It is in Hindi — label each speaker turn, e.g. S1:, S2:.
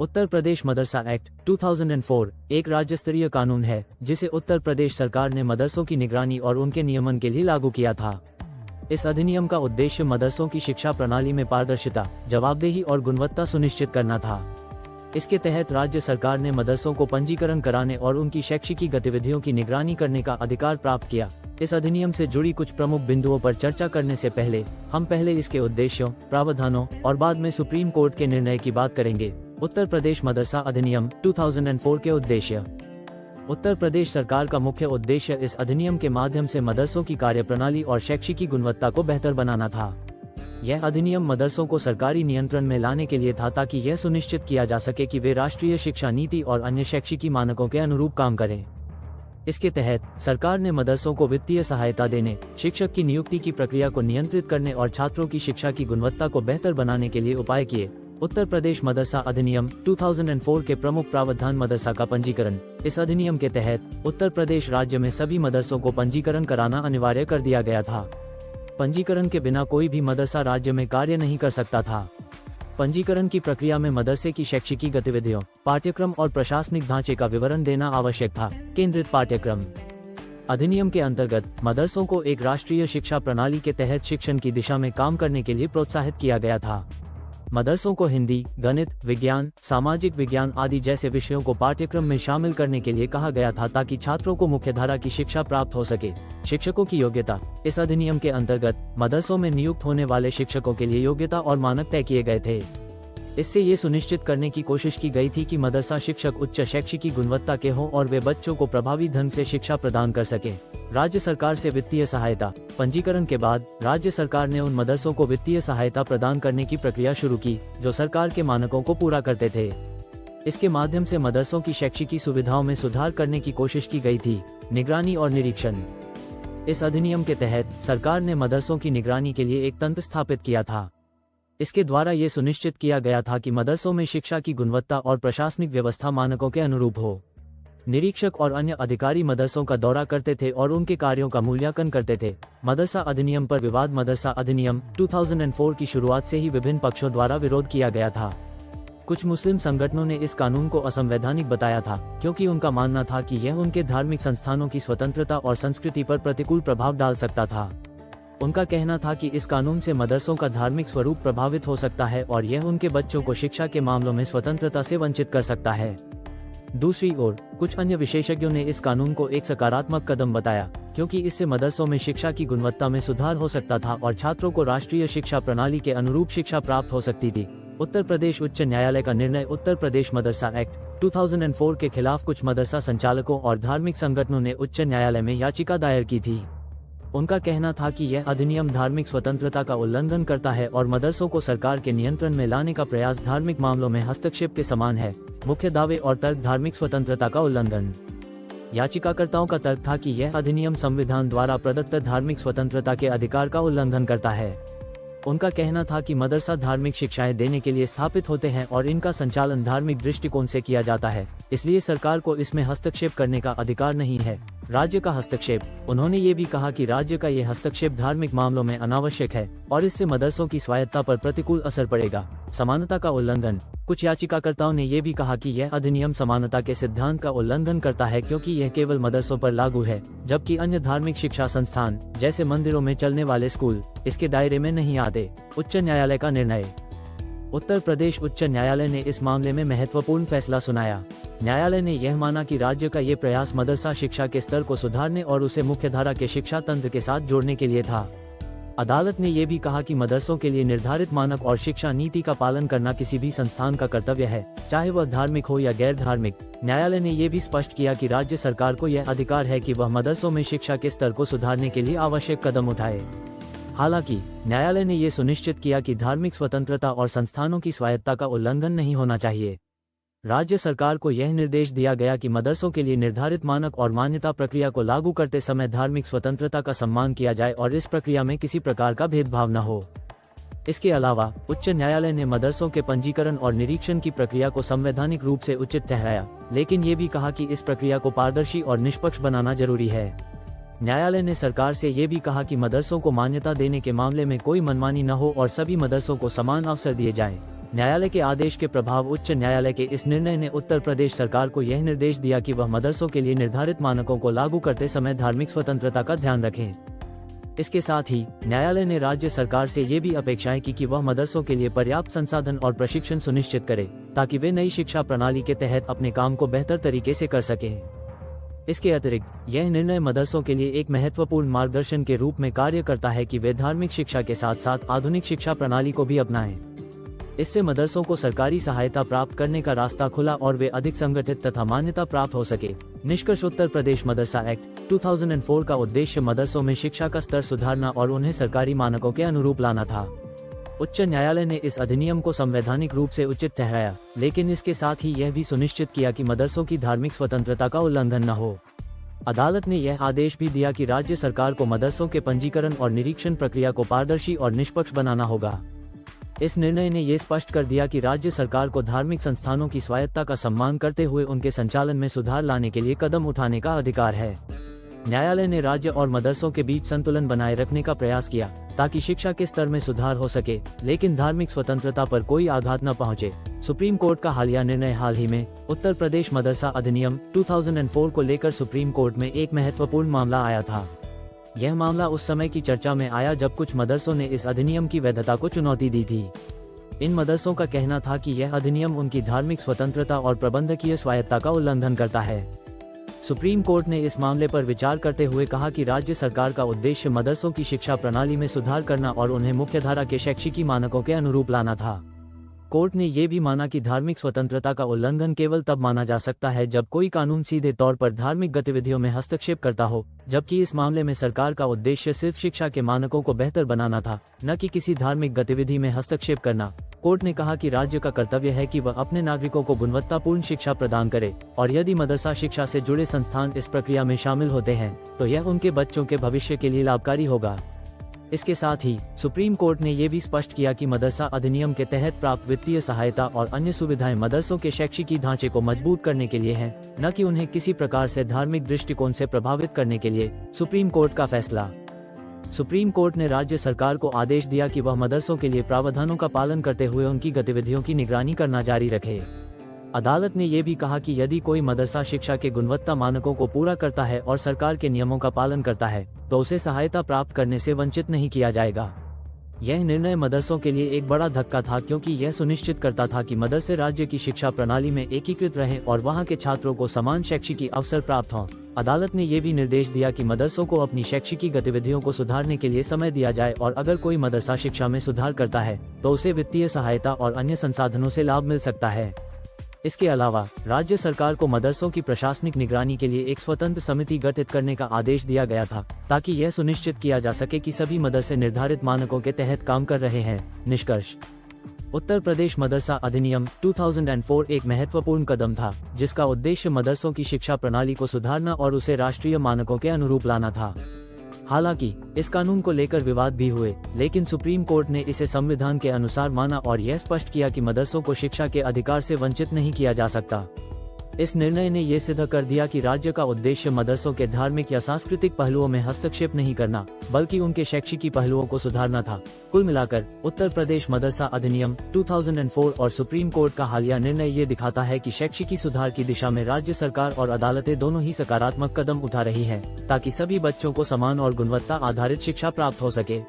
S1: उत्तर प्रदेश मदरसा एक्ट 2004 एक राज्य स्तरीय कानून है जिसे उत्तर प्रदेश सरकार ने मदरसों की निगरानी और उनके नियमन के लिए लागू किया था। इस अधिनियम का उद्देश्य मदरसों की शिक्षा प्रणाली में पारदर्शिता, जवाबदेही और गुणवत्ता सुनिश्चित करना था। इसके तहत राज्य सरकार ने मदरसों को पंजीकरण कराने और उनकी शैक्षिकी गतिविधियों की निगरानी करने का अधिकार प्राप्त किया। इस अधिनियम से जुड़ी कुछ प्रमुख बिंदुओं पर चर्चा करने से पहले हम पहले इसके उद्देश्यों, प्रावधानों और बाद में सुप्रीम कोर्ट के निर्णय की बात करेंगे। उत्तर प्रदेश मदरसा अधिनियम 2004 के उद्देश्य। उत्तर प्रदेश सरकार का मुख्य उद्देश्य इस अधिनियम के माध्यम से मदरसों की कार्यप्रणाली और शैक्षिकी गुणवत्ता को बेहतर बनाना था। यह अधिनियम मदरसों को सरकारी नियंत्रण में लाने के लिए था ताकि यह सुनिश्चित किया जा सके कि वे राष्ट्रीय शिक्षा नीति और अन्य शैक्षिकी मानकों के अनुरूप काम करें। इसके तहत सरकार ने मदरसों को वित्तीय सहायता देने, शिक्षक की नियुक्ति की प्रक्रिया को नियंत्रित करने और छात्रों की शिक्षा की गुणवत्ता को बेहतर बनाने के लिए उपाय किए। उत्तर प्रदेश मदरसा अधिनियम 2004 के प्रमुख प्रावधान। मदरसा का पंजीकरण। इस अधिनियम के तहत उत्तर प्रदेश राज्य में सभी मदरसों को पंजीकरण कराना अनिवार्य कर दिया गया था। पंजीकरण के बिना कोई भी मदरसा राज्य में कार्य नहीं कर सकता था। पंजीकरण की प्रक्रिया में मदरसे की शैक्षिकी गतिविधियों, पाठ्यक्रम और प्रशासनिक ढांचे का विवरण देना आवश्यक था। केंद्रित पाठ्यक्रम। अधिनियम के अंतर्गत मदरसों को एक राष्ट्रीय शिक्षा प्रणाली के तहत शिक्षण की दिशा में काम करने के लिए प्रोत्साहित किया गया था। मदरसों को हिंदी, गणित, विज्ञान, सामाजिक विज्ञान आदि जैसे विषयों को पाठ्यक्रम में शामिल करने के लिए कहा गया था ताकि छात्रों को मुख्यधारा की शिक्षा प्राप्त हो सके। शिक्षकों की योग्यता। इस अधिनियम के अंतर्गत मदरसों में नियुक्त होने वाले शिक्षकों के लिए योग्यता और मानक तय किए गए थे। इससे ये सुनिश्चित करने की कोशिश की गई थी कि मदरसा शिक्षक उच्च शैक्षिकी गुणवत्ता के हों और वे बच्चों को प्रभावी ढंग से शिक्षा प्रदान कर सकें। राज्य सरकार से वित्तीय सहायता। पंजीकरण के बाद राज्य सरकार ने उन मदरसों को वित्तीय सहायता प्रदान करने की प्रक्रिया शुरू की जो सरकार के मानकों को पूरा करते थे। इसके माध्यम से मदरसों की शैक्षिकी सुविधाओं में सुधार करने की कोशिश की गई थी। निगरानी और निरीक्षण। इस अधिनियम के तहत सरकार ने मदरसों की निगरानी के लिए एक तंत्र स्थापित किया था। इसके द्वारा ये सुनिश्चित किया गया था कि मदरसों में शिक्षा की गुणवत्ता और प्रशासनिक व्यवस्था मानकों के अनुरूप हो। निरीक्षक और अन्य अधिकारी मदरसों का दौरा करते थे और उनके कार्यों का मूल्यांकन करते थे। मदरसा अधिनियम पर विवाद। मदरसा अधिनियम 2004 की शुरुआत से ही विभिन्न पक्षों द्वारा विरोध किया गया था। कुछ मुस्लिम संगठनों ने इस कानून को असंवैधानिक बताया था क्योंकि उनका मानना था कि यह उनके धार्मिक संस्थानों की स्वतंत्रता और संस्कृति पर प्रतिकूल प्रभाव डाल सकता था। उनका कहना था कि इस कानून से मदरसों का धार्मिक स्वरूप प्रभावित हो सकता है और यह उनके बच्चों को शिक्षा के मामलों में स्वतंत्रता से वंचित कर सकता है। दूसरी ओर कुछ अन्य विशेषज्ञों ने इस कानून को एक सकारात्मक कदम बताया क्योंकि इससे मदरसों में शिक्षा की गुणवत्ता में सुधार हो सकता था और छात्रों को राष्ट्रीय शिक्षा प्रणाली के अनुरूप शिक्षा प्राप्त हो सकती थी। उत्तर प्रदेश उच्च न्यायालय का निर्णय। उत्तर प्रदेश मदरसा एक्ट 2004 के खिलाफ कुछ मदरसा संचालकों और धार्मिक संगठनों ने उच्च न्यायालय में याचिका दायर की थी। उनका कहना था कि यह अधिनियम धार्मिक स्वतंत्रता का उल्लंघन करता है और मदरसों को सरकार के नियंत्रण में लाने का प्रयास धार्मिक मामलों में हस्तक्षेप के समान है। मुख्य दावे और तर्क। धार्मिक स्वतंत्रता का उल्लंघन। याचिकाकर्ताओं का तर्क था कि यह अधिनियम संविधान द्वारा प्रदत्त धार्मिक स्वतंत्रता के अधिकार का उल्लंघन करता है। उनका कहना था कि मदरसा धार्मिक शिक्षाएं देने के लिए स्थापित होते हैं और इनका संचालन धार्मिक दृष्टिकोण से किया जाता है, इसलिए सरकार को इसमें हस्तक्षेप करने का अधिकार नहीं है। राज्य का हस्तक्षेप। उन्होंने ये भी कहा कि राज्य का ये हस्तक्षेप धार्मिक मामलों में अनावश्यक है और इससे मदरसों की स्वायत्तता पर प्रतिकूल असर पड़ेगा। समानता का उल्लंघन। कुछ याचिकाकर्ताओं ने ये भी कहा कि यह अधिनियम समानता के सिद्धांत का उल्लंघन करता है क्योंकि यह केवल मदरसों पर लागू है जबकि अन्य धार्मिक शिक्षा संस्थान जैसे मंदिरों में चलने वाले स्कूल इसके दायरे में नहीं आते। उच्च न्यायालय का निर्णय। उत्तर प्रदेश उच्च न्यायालय ने इस मामले में महत्वपूर्ण फैसला सुनाया। न्यायालय ने यह माना कि राज्य का ये प्रयास मदरसा शिक्षा के स्तर को सुधारने और उसे मुख्यधारा के शिक्षा तंत्र के साथ जोड़ने के लिए था। अदालत ने यह भी कहा कि मदरसों के लिए निर्धारित मानक और शिक्षा नीति का पालन करना किसी भी संस्थान का कर्तव्य है, चाहे वह धार्मिक हो या गैर धार्मिक। न्यायालय ने यह भी स्पष्ट किया कि राज्य सरकार को यह अधिकार है कि वह मदरसों में शिक्षा के स्तर को सुधारने के लिए आवश्यक कदम उठाए। हालांकि न्यायालय ने यह सुनिश्चित किया कि धार्मिक स्वतंत्रता और संस्थानों की स्वायत्तता का उल्लंघन नहीं होना चाहिए। राज्य सरकार को यह निर्देश दिया गया कि मदरसों के लिए निर्धारित मानक और मान्यता प्रक्रिया को लागू करते समय धार्मिक स्वतंत्रता का सम्मान किया जाए और इस प्रक्रिया में किसी प्रकार का भेदभाव न हो। इसके अलावा उच्च न्यायालय ने मदरसों के पंजीकरण और निरीक्षण की प्रक्रिया को संवैधानिक रूप से उचित ठहराया, लेकिन ये भी कहा कि इस प्रक्रिया को पारदर्शी और निष्पक्ष बनाना जरूरी है। न्यायालय ने सरकार से ये भी कहा कि मदरसों को मान्यता देने के मामले में कोई मनमानी न हो और सभी मदरसों को समान अवसर दिए जाएं। न्यायालय के आदेश के प्रभाव उच्च न्यायालय के इस निर्णय ने उत्तर प्रदेश सरकार को यह निर्देश दिया कि वह मदरसों के लिए निर्धारित मानकों को लागू करते समय धार्मिक स्वतंत्रता का ध्यान रखें। इसके साथ ही न्यायालय ने राज्य सरकार से ये भी अपेक्षाएं की कि वह मदरसों के लिए पर्याप्त संसाधन और प्रशिक्षण सुनिश्चित करे, ताकि वे नई शिक्षा प्रणाली के तहत अपने काम को बेहतर तरीके से कर सकें। इसके अतिरिक्त यह निर्णय मदरसों के लिए एक महत्वपूर्ण मार्गदर्शन के रूप में कार्य करता है कि वे धार्मिक शिक्षा के साथ साथ आधुनिक शिक्षा प्रणाली को भी अपनाएं। इससे मदरसों को सरकारी सहायता प्राप्त करने का रास्ता खुला और वे अधिक संगठित तथा मान्यता प्राप्त हो सके। निष्कर्ष, उत्तर प्रदेश मदरसा एक्ट 2004 का उद्देश्य मदरसों में शिक्षा का स्तर सुधारना और उन्हें सरकारी मानकों के अनुरूप लाना था। उच्च न्यायालय ने इस अधिनियम को संवैधानिक रूप से उचित ठहराया, लेकिन इसके साथ ही यह भी सुनिश्चित किया कि मदरसों की धार्मिक स्वतंत्रता का उल्लंघन न हो। अदालत ने यह आदेश भी दिया कि राज्य सरकार को मदरसों के पंजीकरण और निरीक्षण प्रक्रिया को पारदर्शी और निष्पक्ष बनाना होगा। इस निर्णय ने ये स्पष्ट कर दिया कि राज्य सरकार को धार्मिक संस्थानों की स्वायत्तता का सम्मान करते हुए उनके संचालन में सुधार लाने के लिए कदम उठाने का अधिकार है। न्यायालय ने राज्य और मदरसों के बीच संतुलन बनाए रखने का प्रयास किया ताकि शिक्षा के स्तर में सुधार हो सके, लेकिन धार्मिक स्वतंत्रता पर कोई आघात न पहुंचे। सुप्रीम कोर्ट का हालिया निर्णय हाल ही में उत्तर प्रदेश मदरसा अधिनियम 2004 को लेकर सुप्रीम कोर्ट में एक महत्वपूर्ण मामला आया था। यह मामला उस समय की चर्चा में आया जब कुछ मदरसों ने इस अधिनियम की वैधता को चुनौती दी थी। इन मदरसों का कहना था कि यह अधिनियम उनकी धार्मिक स्वतंत्रता और प्रबंधकीय स्वायत्तता का उल्लंघन करता है। सुप्रीम कोर्ट ने इस मामले पर विचार करते हुए कहा कि राज्य सरकार का उद्देश्य मदरसों की शिक्षा प्रणाली में सुधार करना और उन्हें मुख्यधारा के शैक्षिकी मानकों के अनुरूप लाना था। कोर्ट ने ये भी माना कि धार्मिक स्वतंत्रता का उल्लंघन केवल तब माना जा सकता है जब कोई कानून सीधे तौर पर धार्मिक गतिविधियों में हस्तक्षेप करता हो, जबकि इस मामले में सरकार का उद्देश्य सिर्फ शिक्षा के मानकों को बेहतर बनाना था, न कि किसी धार्मिक गतिविधि में हस्तक्षेप करना। कोर्ट ने कहा कि राज्य का कर्तव्य है कि वह अपने नागरिकों को गुणवत्तापूर्ण शिक्षा प्रदान करे, और यदि मदरसा शिक्षा से जुड़े संस्थान इस प्रक्रिया में शामिल होते हैं तो यह उनके बच्चों के भविष्य के लिए लाभकारी होगा। इसके साथ ही सुप्रीम कोर्ट ने यह भी स्पष्ट किया कि मदरसा अधिनियम के तहत प्राप्त वित्तीय सहायता और अन्य सुविधाएं मदरसों के शैक्षिकी ढांचे को मजबूत करने के लिए हैं, न कि उन्हें किसी प्रकार से धार्मिक दृष्टिकोण से प्रभावित करने के लिए। सुप्रीम कोर्ट का फैसला। सुप्रीम कोर्ट ने राज्य सरकार को आदेश दिया कि वह मदरसों के लिए प्रावधानों का पालन करते हुए उनकी गतिविधियों की निगरानी करना जारी रखे। अदालत ने यह भी कहा कि यदि कोई मदरसा शिक्षा के गुणवत्ता मानकों को पूरा करता है और सरकार के नियमों का पालन करता है तो उसे सहायता प्राप्त करने से वंचित नहीं किया जाएगा। यह निर्णय मदरसों के लिए एक बड़ा धक्का था, क्योंकि यह सुनिश्चित करता था कि मदरसे राज्य की शिक्षा प्रणाली में एकीकृत रहें और वहां के छात्रों को समान शैक्षिकी अवसर प्राप्त हों। अदालत ने यह भी निर्देश दिया कि मदरसों को अपनी शैक्षिकी गतिविधियों को सुधारने के लिए समय दिया जाए, और अगर कोई मदरसा शिक्षा में सुधार करता है तो उसे वित्तीय सहायता और अन्य संसाधनों से लाभ मिल सकता है। इसके अलावा राज्य सरकार को मदरसों की प्रशासनिक निगरानी के लिए एक स्वतंत्र समिति गठित करने का आदेश दिया गया था, ताकि यह सुनिश्चित किया जा सके कि सभी मदरसे निर्धारित मानकों के तहत काम कर रहे हैं। निष्कर्ष, उत्तर प्रदेश मदरसा अधिनियम 2004 एक महत्वपूर्ण कदम था, जिसका उद्देश्य मदरसों की शिक्षा प्रणाली को सुधारना और उसे राष्ट्रीय मानकों के अनुरूप लाना था। हालांकि इस कानून को लेकर विवाद भी हुए, लेकिन सुप्रीम कोर्ट ने इसे संविधान के अनुसार माना और यह स्पष्ट किया कि मदरसों को शिक्षा के अधिकार से वंचित नहीं किया जा सकता। इस निर्णय ने यह सिद्ध कर दिया कि राज्य का उद्देश्य मदरसों के धार्मिक या सांस्कृतिक पहलुओं में हस्तक्षेप नहीं करना, बल्कि उनके शैक्षिकी पहलुओं को सुधारना था। कुल मिलाकर उत्तर प्रदेश मदरसा अधिनियम 2004 और सुप्रीम कोर्ट का हालिया निर्णय ये दिखाता है कि शैक्षिकी सुधार की दिशा में राज्य सरकार और अदालतें दोनों ही सकारात्मक कदम उठा रही हैं, ताकि सभी बच्चों को समान और गुणवत्ता आधारित शिक्षा प्राप्त हो सके।